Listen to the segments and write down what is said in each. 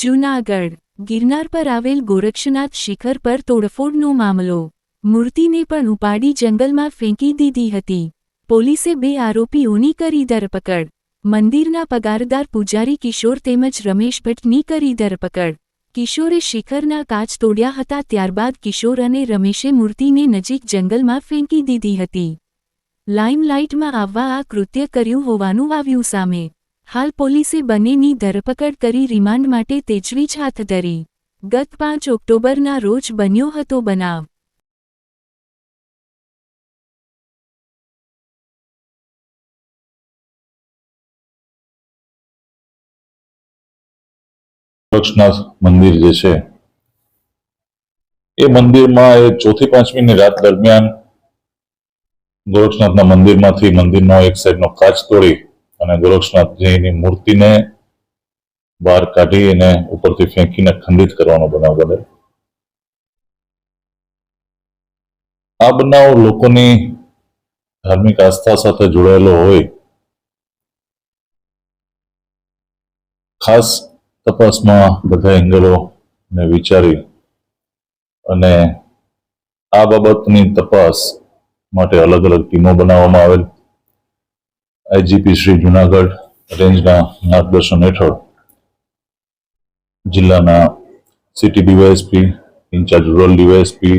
જૂનાગઢ ગિરનાર પર આવેલ ગોરક્ષનાથ શિખર પર તોડફોડનો મામલો। મૂર્તિને પણ ઉપાડી જંગલમાં ફેંકી દીધી હતી। પોલીસે 2 આરોપીઓની કરી ધરપકડ। મંદિરના પગારદાર પૂજારી કિશોર તેમજ રમેશ ભટ્ટની કરી ધરપકડ। કિશોરે શિખરના કાચ તોડ્યા હતા, ત્યારબાદ કિશોર અને રમેશે મૂર્તિને નજીક જંગલમાં ફેંકી દીધી હતી। લાઇમલાઇટમાં આવવા આ કૃત્ય કર્યું હોવાનું આવ્યું સામે। હાલ પોલીસે બંનેની ધરપકડ કરી રિમાન્ડ માટે તજવીજ હાથ ધરી। ગત 5 ઓક્ટોબરના રોજ બન્યો હતો બનાવ। ગોરક્ષનાથ મંદિર જે છે એ મંદિરમાં એ 4થી 5મીની રાત દરમિયાન ગોરક્ષનાથના મંદિરમાંથી મંદિરનો એક સાઈડનો કાચ તોડી અને ગોરક્ષનાથજીની મૂર્તિને બહાર કાઢી અને ઉપરથી ફેંકીને ખંડિત કરવાનો બનાવ બનેલો। આ બનાવ લોકોની ધાર્મિક આસ્થા સાથે જોડાયેલો હોય, ખાસ તપાસમાં બધા એંગલોને વિચારી અને આ બાબતની તપાસ માટે અલગ અલગ ટીમો બનાવવામાં આવેલ। આઈજીપી શ્રી જૂનાગઢ રેન્જના માર્ગદર્શન હેઠળ જિલ્લાના city DYSP, in-charge rural DYSP,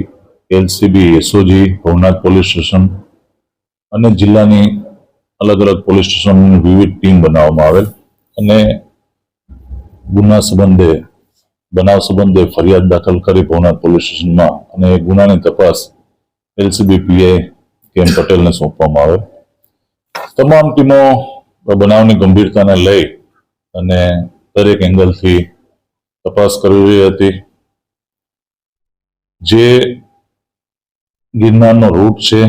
LCB, SOG, Bhavnath police station અને જિલ્લાની અલગ અલગ પોલીસ સ્ટેશનની વિવિધ ટીમ બનાવવામાં આવેલ અને બનાવ સંબંધે ફરિયાદ દાખલ કરી ભવનાથ પોલીસ સ્ટેશનમાં અને ગુનાની તપાસ એલસીબી પીઆઈ કેમ પટેલને સોંપવામાં આવેલ। તમામ ટીમો બનાવની ગંભીરતાને લઈ અને દરેક એંગલથી તપાસ કરી રહી હતી। જે ગિરનારનો રૂટ છે,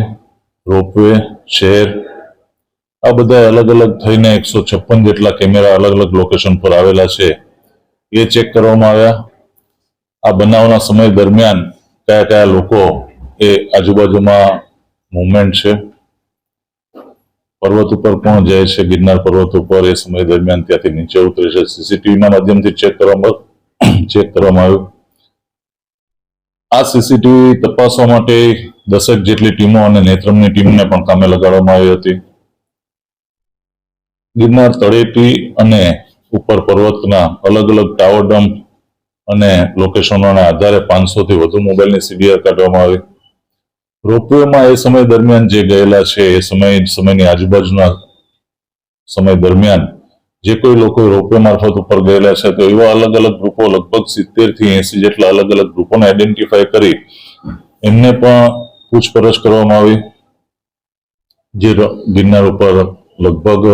રોપવે, શહેર, આ બધા અલગ અલગ થઈને 156 જેટલા કેમેરા અલગ અલગ લોકેશન પર આવેલા છે એ ચેક કરવામાં આવ્યા। આ બનાવના સમય દરમિયાન કયા કયા લોકો એ આજુબાજુમાં મુવમેન્ટ છે, પર્વત ઉપર કોણ જાય છે, ગિરનાર પર્વત ઉપર એ સમય દરમિયાન ત્યાંથી નીચે ઉતરે છે, સીસીટીવીના માધ્યમથી ચેક કરવામાં આવ્યું। આ સીસીટીવી તપાસવા માટે 10 જેટલી ટીમો અને નેત્રમની ટીમને પણ કામે લગાડવામાં આવી હતી। ગિરનાર તળેટી અને ઉપર પર્વતના અલગ અલગ ટાવર ડમ્પ અને લોકેશનોના આધારે 500થી વધુ મોબાઈલની સીડીઆર કાઢવામાં આવી। રોપવેમાં એ સમય દરમિયાન જે ગયેલા છે એ સમયની આજુબાજુના સમય દરમિયાન જે કોઈ લોકો રોપવે મારફત ઉપર ગયેલા છે તો એવા અલગ અલગ ગ્રુપો લગભગ 70થી 80 જેટલા અલગ અલગ ગ્રુપોને આઈડેન્ટિફાય કરી એમને પણ પૂછપરછ કરવામાં આવી। જે ગિરનાર ઉપર લગભગ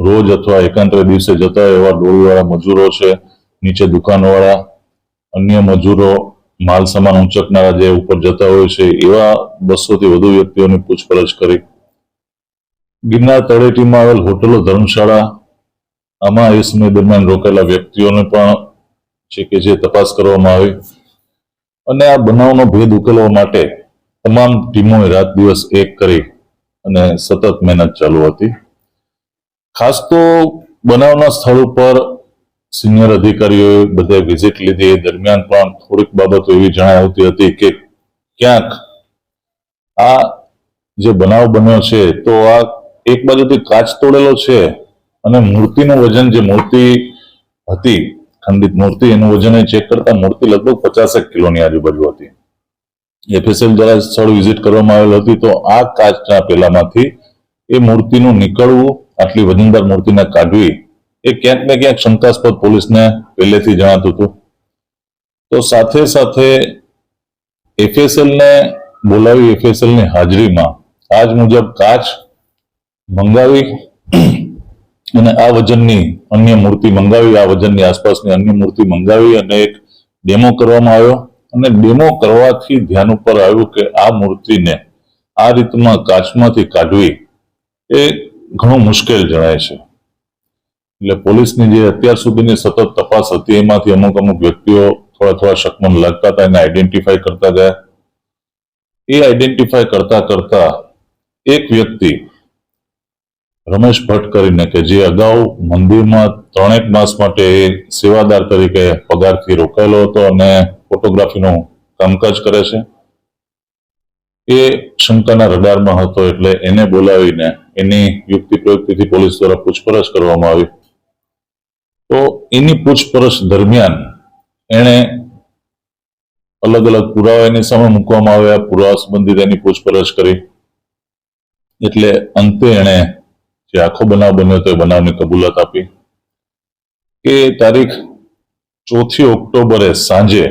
રોજ અથવા એકાંતરે દિવસે જતા એવા ડોળીવાળા મજૂરો છે, નીચે દુકાનવાળા, અન્ય મજૂરો, માલ સામાન ઉંચકનારા જે ઉપર જતા હોય છે એવા 200થી વધુ વ્યક્તિઓની પૂછપરછ કરી। ગિરનાર તળેટીમાં આવેલ હોટલો, ધર્મશાળા, આમાં એ સમય દરમિયાન રોકાયેલા વ્યક્તિઓને પણ છે કે જે તપાસ કરવામાં આવી અને આ બનાવનો ભેદ ઉકેલવા માટે તમામ ટીમોએ રાત દિવસ એક કરી અને સતત મહેનત ચાલુ હતી। ખાસ તો બનાવના સ્થળ ઉપર સિનિયર અધિકારીઓએ બધે વિઝિટ લીધી, દરમિયાન પણ થોડીક બાબતો એવી જણાઈ આવતી હતી કે ક્યાંક આ જે બનાવ બન્યો છે તો આ એક બાજુથી કાચ તોડેલો છે અને મૂર્તિનું વજન, જે મૂર્તિ હતી ખંડિત મૂર્તિ, એનું વજન ચેક કરતા મૂર્તિ લગભગ 50 કિલોની આજુબાજુ હતી। એફએસએલ દ્વારા સ્થળ વિઝિટ કરવામાં આવેલ હતી તો આ કાચના પેલામાંથી એ મૂર્તિનું નીકળવું, આટલી વજનદાર મૂર્તિને કાઢવી એ ક્યાંક ને ક્યાંક શંકાસ્પદ પોલીસને પહેલેથી જણાતું હતું। તો સાથે સાથે એફએસએલને બોલાવી એફએસએલની હાજરીમાં આજ મુજબ કાચ મંગાવી અને આ વજનની અન્ય મૂર્તિ મંગાવી, આ વજનની આસપાસની અન્ય મૂર્તિ મંગાવી અને એક ડેમો કરવામાં આવ્યો અને ડેમો કરવાથી ધ્યાન ઉપર આવ્યું કે આ મૂર્તિને આ રીતમાં કાચમાંથી કાઢવી એ ઘણું મુશ્કેલ જણાય છે। એટલે પોલીસની જે અત્યાર સુધીની સતત તપાસ હતી એમાંથી અમુક વ્યક્તિઓ થોડા શકમન લાગતા હતા, એને આઈડેન્ટિફાય કરતા ગયા। એ આઈડેન્ટિફાય કરતા એક વ્યક્તિ રમેશ ભટ્ટ કરીને કે જે અગાઉ મંદિરમાં 3 માસ માટે સેવાદાર તરીકે પગારથી રોકાયેલો હતો અને ફોટોગ્રાફીનું કામકાજ કરે છે, એ શંકાના રડારમાં હતો. એટલે એને બોલાવીને એની યુક્તિ પ્રયુક્તિથી પોલીસ દ્વારા પૂછપરછ કરવામાં આવી. તો એની પૂછપરછ દરમિયાન એણે અલગ અલગ પુરાવા એની સામે મૂકવામાં આવ્યા, પુરાવા સંબંધિત એની પૂછપરછ કરી. એટલે અંતે એણે જે આખો બનાવ બન્યો હતો એ બનાવની કબૂલાત આપી કે તારીખ 4 ઓક્ટોબરે સાંજે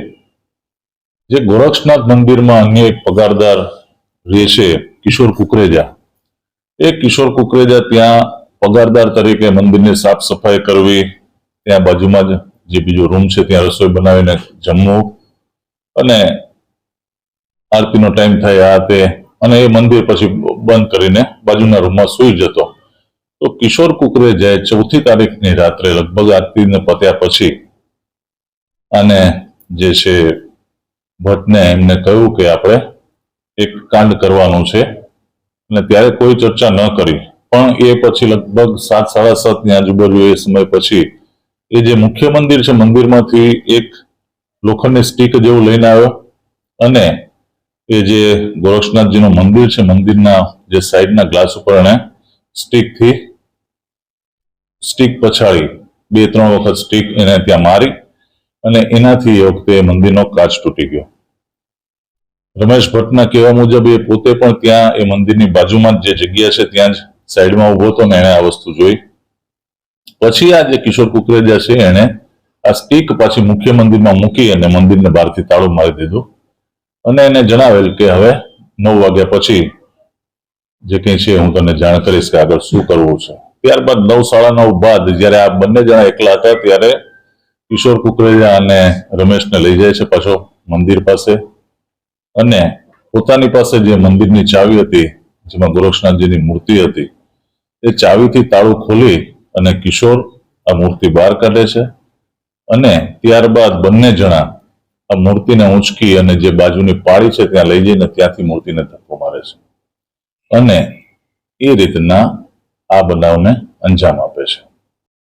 જે ગોરક્ષનાથ મંદિરમાં અન્ય એક પગારદાર રહે છે, કિશોર કુકરેજા, એ કિશોર કુકરેજા ત્યાં પગારદાર તરીકે મંદિરની સાફ સફાઈ કરવી, ત્યાં બાજુમાં જે બીજો રૂમ છે ત્યાં રસોઈ બનાવીને જમવું, અને આરતીનો ટાઈમ થાય આ તે, અને એ મંદિર પછી બંધ કરીને બાજુના રૂમમાં સૂઈ જતો. તો કિશોર કુકરેજાએ 4 તારીખની રાત્રે લગભગ આરતીને પત્યા પછી અને જે છે ભટ્ટને એમને કહ્યું કે આપણે એક કાંડ કરવાનું છે, અને ત્યારે કોઈ ચર્ચા ન કરી. પણ એ પછી લગભગ 7, 7:30 ની આજુબાજુ એ સમય પછી એ જે મુખ્ય મંદિર છે, મંદિરમાંથી એક લોખંડની સ્ટીક જેવું લઈને આવ્યો, અને એ જે ગોરક્ષનાથજીનું મંદિર છે, મંદિરના જે સાઈડના ગ્લાસ ઉપર એને સ્ટીક પછાડી 2-3 વખત સ્ટીક એને ત્યાં મારી, અને એનાથી એ વખતે મંદિરનો કાચ તૂટી ગયો. રમેશ ભટ્ટના કહેવા મુજબ એ પોતે પણ ત્યાં એ મંદિરની બાજુમાં જે જગ્યા છે ત્યાં જ સાઈડમાં ઉભો હતો ને એણે આ વસ્તુ જોઈ. પછી આ જે કિશોર કુકરેજા છે એણે આ સ્ટીક પાછી મુખ્ય મંદિરમાં મૂકી અને મંદિરને બહારથી તાળું મારી દીધું, અને એને જણાવેલ કે હવે 9 વાગ્યા પછી જે કંઈ છે હું તને જાણ કરીશ કે આગળ શું કરવું છે. ત્યારબાદ 9, 9:30 બાદ જયારે આ બંને જણા એકલા હતા ત્યારે કિશોર કુકરેજા અને રમેશને લઈ જાય છે પાછો મંદિર પાસે, અને પોતાની પાસે જે મંદિરની ચાવી હતી, જેમાં ગોરક્ષનાથજીની મૂર્તિ હતી, એ ચાવીથી તાળું ખોલી અને કિશોર આ મૂર્તિ બહાર કાઢે છે, અને ત્યારબાદ બંને જણા આ મૂર્તિને ઊંચકી અને જે બાજુની પાળી છે ત્યાં લઈ જઈને ત્યાંથી મૂર્તિને ધક્કો મારે છે, અને એ રીતના આ બનાવને અંજામ આપે છે.